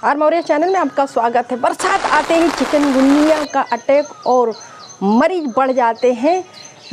Are Maurya channel में आपका स्वागत है। बरसात आते ही चिकनगुनिया का अटैक और मरीज बढ़ जाते हैं।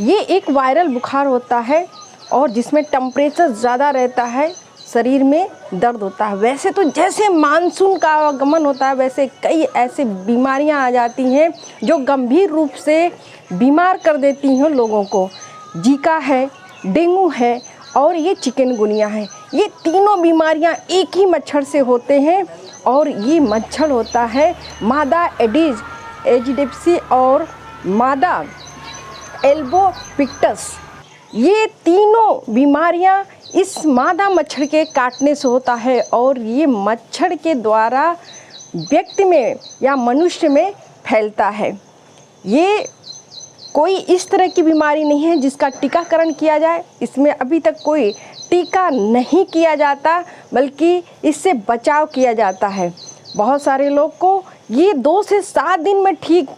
ये एक वायरल बुखार होता है और जिसमें टेम्परेचर ज़्यादा रहता है, शरीर में दर्द होता है। वैसे तो जैसे मानसून का आगमन होता है वैसे कई ऐसी बीमारियां आ जाती हैं जो गंभीर रूप से बीमार कर देती हैं लोगों को। जीका है, डेंगू है और ये चिकनगुनिया है। ये तीनों बीमारियां एक ही मच्छर से होते हैं और ये मच्छर होता है मादा एडिस एजिप्सी और मादा एल्बोपिक्टस। ये तीनों बीमारियां इस मादा मच्छर के काटने से होता है और ये मच्छर के द्वारा व्यक्ति में या मनुष्य में फैलता है। ये कोई इस तरह की बीमारी नहीं है जिसका टीकाकरण किया जाए। इसमें अभी तक कोई टीका नहीं किया जाता, बल्कि इससे बचाव किया जाता है। बहुत सारे लोग को ये 2 से 7 दिन में ठीक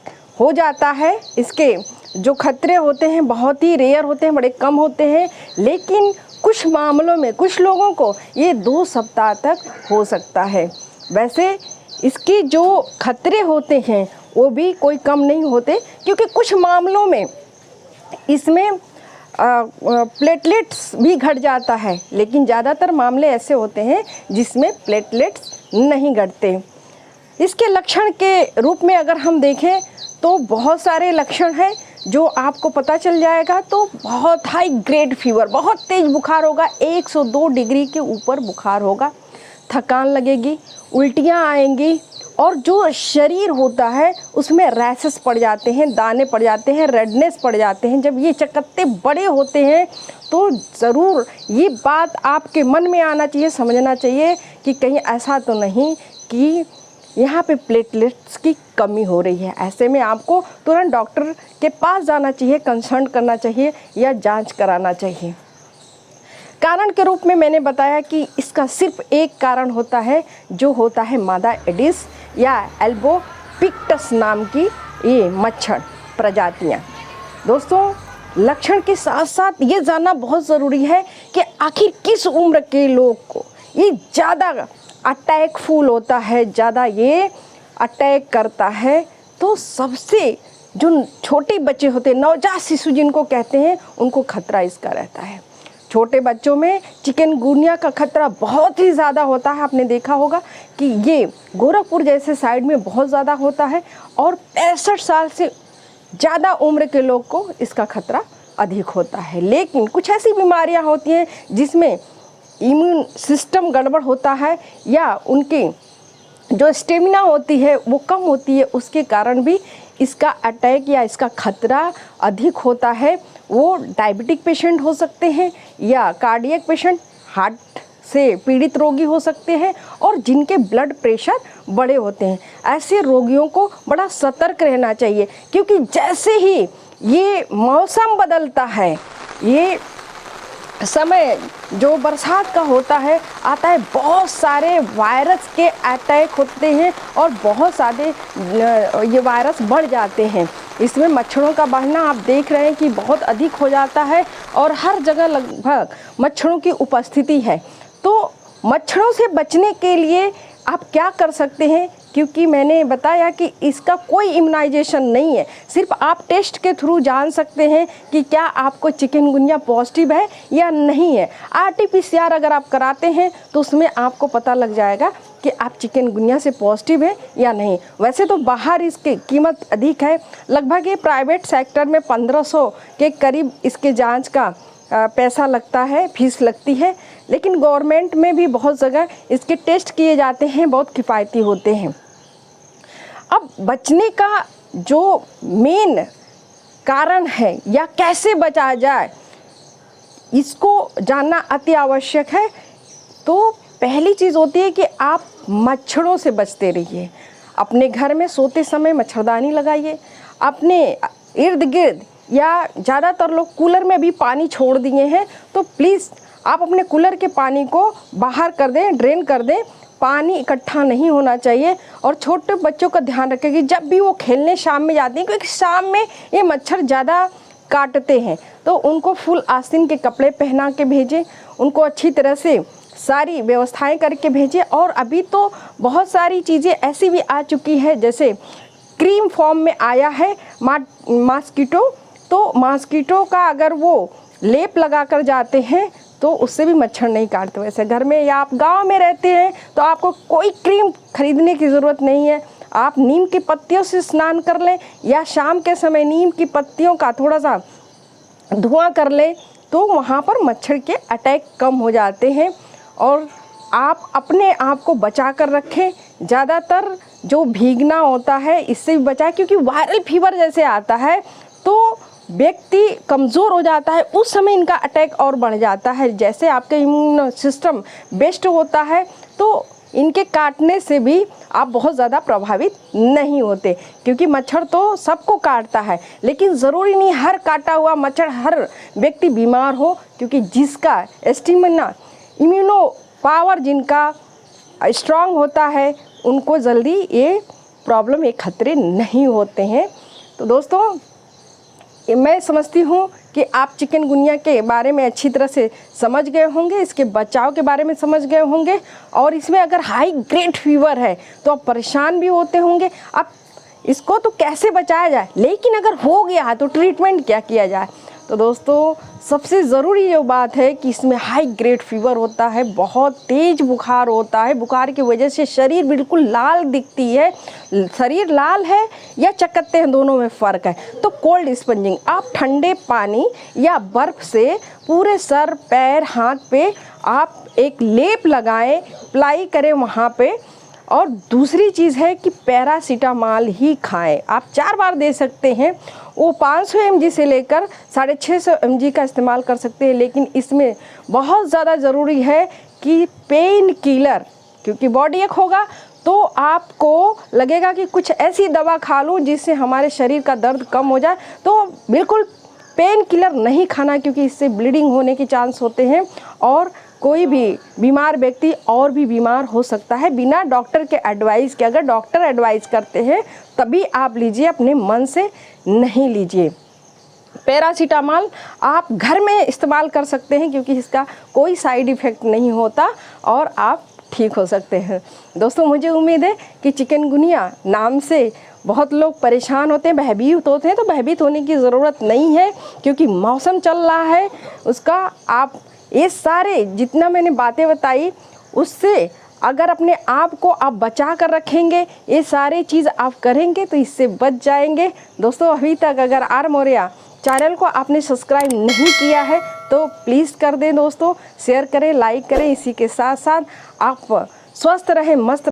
हो जाता है। इसके जो खतरे होते हैं बहुत ही रेयर होते हैं, बड़े कम होते हैं, लेकिन कुछ मामलों में कुछ लोगों को ये 2 सप्ताह तक हो सकता है। वैसे इसके जो खतरे होते हैं वो भी कोई कम नहीं होते, क्योंकि कुछ मामलों में इसमें प्लेटलेट्स भी घट जाता है, लेकिन ज़्यादातर मामले ऐसे होते हैं जिसमें प्लेटलेट्स नहीं घटते। इसके लक्षण के रूप में अगर हम देखें तो बहुत सारे लक्षण हैं जो आपको पता चल जाएगा। तो बहुत हाई ग्रेड फीवर, बहुत तेज़ बुखार होगा, 102 डिग्री के ऊपर बुखार होगा, थकान लगेगी, उल्टियाँ आएंगी और जो शरीर होता है उसमें रैशेस पड़ जाते हैं, दाने पड़ जाते हैं, रेडनेस पड़ जाते हैं। जब ये चकत्ते बड़े होते हैं तो ज़रूर ये बात आपके मन में आना चाहिए, समझना चाहिए कि कहीं ऐसा तो नहीं कि यहाँ पे प्लेटलेट्स की कमी हो रही है। ऐसे में आपको तुरंत डॉक्टर के पास जाना चाहिए, कंसल्ट करना चाहिए या जांच कराना चाहिए। कारण के रूप में मैंने बताया कि इसका सिर्फ एक कारण होता है, जो होता है मादा एडिस या एल्बोपिक्टस नाम की ये मच्छर प्रजातियाँ। दोस्तों, लक्षण के साथ साथ ये जानना बहुत ज़रूरी है कि आखिर किस उम्र के लोग को ये ज़्यादा अटैक फुल होता है, ज़्यादा ये अटैक करता है। तो सबसे जो छोटे बच्चे होते हैं, नवजात शिशु जिनको कहते हैं, उनको खतरा इसका रहता है। छोटे बच्चों में चिकनगुनिया का खतरा बहुत ही ज़्यादा होता है। आपने देखा होगा कि ये गोरखपुर जैसे साइड में बहुत ज़्यादा होता है और 65 साल से ज़्यादा उम्र के लोग को इसका खतरा अधिक होता है। लेकिन कुछ ऐसी बीमारियां होती हैं जिसमें इम्यून सिस्टम गड़बड़ होता है या उनकी जो स्टेमिना होती है वो कम होती है, उसके कारण भी इसका अटैक या इसका खतरा अधिक होता है। वो डायबिटिक पेशेंट हो सकते हैं या कार्डियक पेशेंट, हार्ट से पीड़ित रोगी हो सकते हैं और जिनके ब्लड प्रेशर बड़े होते हैं। ऐसे रोगियों को बड़ा सतर्क रहना चाहिए, क्योंकि जैसे ही ये मौसम बदलता है, ये समय जो बरसात का होता है आता है, बहुत सारे वायरस के अटैक होते हैं और बहुत सारे ये वायरस बढ़ जाते हैं। इसमें मच्छरों का बढ़ना आप देख रहे हैं कि बहुत अधिक हो जाता है और हर जगह लगभग मच्छरों की उपस्थिति है। तो मच्छरों से बचने के लिए आप क्या कर सकते हैं, क्योंकि मैंने बताया कि इसका कोई इम्यूनाइजेशन नहीं है, सिर्फ आप टेस्ट के थ्रू जान सकते हैं कि क्या आपको चिकनगुनिया पॉजिटिव है या नहीं है। RT-PCR अगर आप कराते हैं तो उसमें आपको पता लग जाएगा कि आप चिकनगुनिया से पॉजिटिव है या नहीं। वैसे तो बाहर इसकी कीमत अधिक है, लगभग ये प्राइवेट सेक्टर में 1500 के करीब इसके जाँच का पैसा लगता है, फीस लगती है, लेकिन गवर्नमेंट में भी बहुत जगह इसके टेस्ट किए जाते हैं, बहुत किफ़ायती होते हैं। अब बचने का जो मेन कारण है या कैसे बचा जाए, इसको जानना अति आवश्यक है। तो पहली चीज़ होती है कि आप मच्छरों से बचते रहिए। अपने घर में सोते समय मच्छरदानी लगाइए। अपने इर्द गिर्द या ज़्यादातर लोग कूलर में भी पानी छोड़ दिए हैं, तो प्लीज़ आप अपने कूलर के पानी को बाहर कर दें, ड्रेन कर दें। पानी इकट्ठा नहीं होना चाहिए। और छोटे बच्चों का ध्यान रखें कि जब भी वो खेलने शाम में जाते हैं, क्योंकि शाम में ये मच्छर ज़्यादा काटते हैं, तो उनको फुल आस्तीन के कपड़े पहना के भेजें। उनको अच्छी तरह से सारी व्यवस्थाएं करके भेजें। और अभी तो बहुत सारी चीज़ें ऐसी भी आ चुकी है, जैसे क्रीम फॉर्म में आया है मॉस्किटो, तो मॉस्किटो का अगर वो लेप लगा कर जाते हैं तो उससे भी मच्छर नहीं काटते। वैसे घर में या आप गांव में रहते हैं तो आपको कोई क्रीम खरीदने की ज़रूरत नहीं है, आप नीम की पत्तियों से स्नान कर लें या शाम के समय नीम की पत्तियों का थोड़ा सा धुआं कर लें तो वहाँ पर मच्छर के अटैक कम हो जाते हैं। और आप अपने आप को बचा कर रखें, ज़्यादातर जो भीगना होता है इससे भी बचाएं, क्योंकि वायरल फीवर जैसे आता है तो व्यक्ति कमज़ोर हो जाता है, उस समय इनका अटैक और बढ़ जाता है। जैसे आपका इम्यून सिस्टम बेस्ट होता है तो इनके काटने से भी आप बहुत ज़्यादा प्रभावित नहीं होते, क्योंकि मच्छर तो सबको काटता है, लेकिन ज़रूरी नहीं हर काटा हुआ मच्छर हर व्यक्ति बीमार हो, क्योंकि जिसका स्टेमिना इम्यूनो पावर जिनका स्ट्रांग होता है उनको जल्दी ये प्रॉब्लम, ये खतरे नहीं होते हैं। तो दोस्तों मैं समझती हूँ कि आप चिकनगुनिया के बारे में अच्छी तरह से समझ गए होंगे, इसके बचाव के बारे में समझ गए होंगे, और इसमें अगर हाई ग्रेड फीवर है तो आप परेशान भी होते होंगे। अब इसको तो कैसे बचाया जाए, लेकिन अगर हो गया है तो ट्रीटमेंट क्या किया जाए। तो दोस्तों सबसे ज़रूरी जो बात है कि इसमें हाई ग्रेड फीवर होता है, बहुत तेज़ बुखार होता है, बुखार की वजह से शरीर बिल्कुल लाल दिखती है, शरीर लाल है या चकत्ते हैं दोनों में फ़र्क है। तो कोल्ड स्पंजिंग, आप ठंडे पानी या बर्फ़ से पूरे सर पैर हाथ पे आप एक लेप लगाएं, अप्लाई करें वहाँ पे। और दूसरी चीज़ है कि पैरासीटामॉल ही खाएं, आप 4 बार दे सकते हैं, वो 500 mg से लेकर 650 mg का इस्तेमाल कर सकते हैं। लेकिन इसमें बहुत ज़्यादा ज़रूरी है कि पेन किलर, क्योंकि बॉडी एक होगा तो आपको लगेगा कि कुछ ऐसी दवा खा लूँ जिससे हमारे शरीर का दर्द कम हो जाए, तो बिल्कुल पेन किलर नहीं खाना, क्योंकि इससे ब्लीडिंग होने के चांस होते हैं और कोई भी बीमार व्यक्ति और भी बीमार हो सकता है बिना डॉक्टर के एडवाइस के। अगर डॉक्टर एडवाइस करते हैं तभी आप लीजिए, अपने मन से नहीं लीजिए। पैरासीटामॉल आप घर में इस्तेमाल कर सकते हैं, क्योंकि इसका कोई साइड इफ़ेक्ट नहीं होता और आप ठीक हो सकते हैं। दोस्तों मुझे उम्मीद है कि चिकनगुनिया नाम से बहुत लोग परेशान होते हैं, भयभीत होते हैं, तो भयभीत होने की ज़रूरत नहीं है, क्योंकि मौसम चल रहा है उसका। आप ये सारे जितना मैंने बातें बताई उससे अगर अपने आप को आप बचा कर रखेंगे, ये सारी चीज़ आप करेंगे तो इससे बच जाएंगे। दोस्तों अभी तक अगर आर मौर्या चैनल को आपने सब्सक्राइब नहीं किया है तो प्लीज़ कर दें दोस्तों, शेयर करें, लाइक करें। इसी के साथ साथ आप स्वस्थ रहें, मस्त